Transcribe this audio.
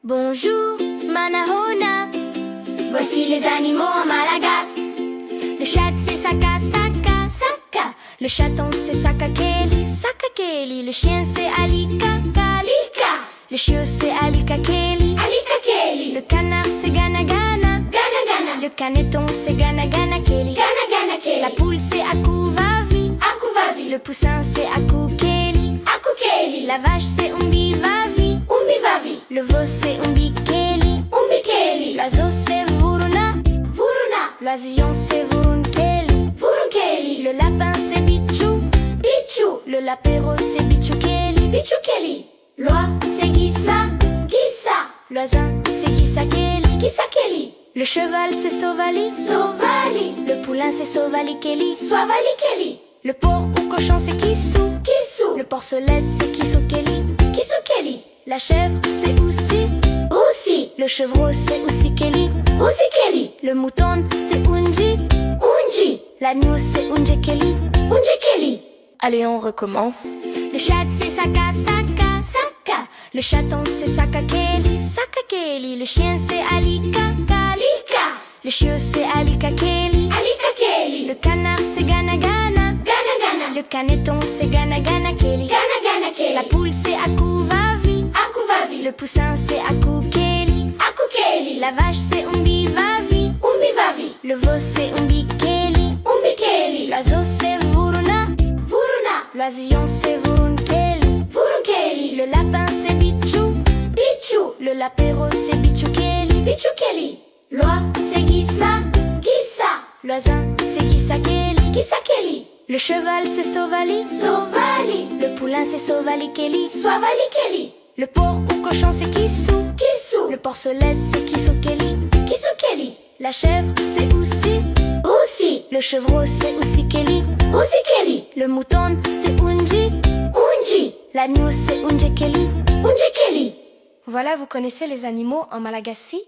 Bonjour, Manahona. Voici les animaux en Malagasy. Le chat c'est Saka, Saka, Saka. Le chaton c'est Sakakeli, Sakakeli. Le chien c'est Alika, Kalika. Le chiot c'est Alika Keli, Alika Keli. Le canard c'est Gana Gana, Gana Gana. Le caneton c'est Gana Gana Keli, Gana Gana Keli. La poule c'est Akuvavi, Akuvavi. Le poussin c'est Akukeli, Akukeli. La vache c'est Umbivavi, Umbivavi. Le veau c'est Umbikeli, Umbikeli. L'oiseau c'est Vuruna, Vuruna. L'oisillon c'est Vurunkeli, Vurunkeli. Le lapin c'est Bichou, Bichou. Le lapéro c'est Bichoukeli, Bichoukeli. L'oie c'est Gissa, Gissa. L'oisin c'est Gissakeli, Gissakeli. Le cheval c'est Sovali, Sovali. Le poulain c'est Sovalikeli, Sovalikeli. Le porc ou cochon c'est Kissou, Kissou. Le porcelet c'est Kissoukeli, Kissoukeli. La chèvre c'est Oussi, Oussi. Le chevreau c'est Oussikeli, Oussikeli. Le mouton c'est Unji, Unji. L'agneau c'est Unjekeli, Unjekeli. Allez, on recommence. Le chat c'est Saka, Saka, Saka. Le chaton c'est Sakakeli, Sakakeli. Le chien c'est Alika, Kalika. Le chiot c'est Alika Keli, Alika Keli. Le canard c'est Gana Gana, Gana Gana. Le caneton c'est Gana Gana Keli, Gana Gana Keli. La poule c'est Akuvavi, Akuvavi. Le poussin c'est Akukeli, Akukeli. La vache c'est Umbivavi, Umbivavi. Le veau c'est Umbikeli, Umbikeli. L'oiseau c'est Vuruna, Vuruna. L'oisillon c'est Vurunkeli, Vurunkeli. Le lapin c'est Bichou, Bichou. Le lapéro c'est Bichoukeli, Bichoukeli. L'oie c'est Gissa, Gissa. L'oisin c'est Gissakeli, Gissakeli. Le cheval c'est Sovali, Sovali. Le poulain c'est Sovalikeli, Sovalikeli. Le porc ou cochon c'est Kissou, Kissou. Le porcelet c'est Kissoukeli, Kissoukeli. La chèvre c'est Oussi, Oussi. Le chevreau c'est Oussikeli, Oussikeli. Le mouton c'est Unji, Unji. L'agneau c'est Unjekeli, Unjekeli. Voilà, vous connaissez les animaux en Malagasy?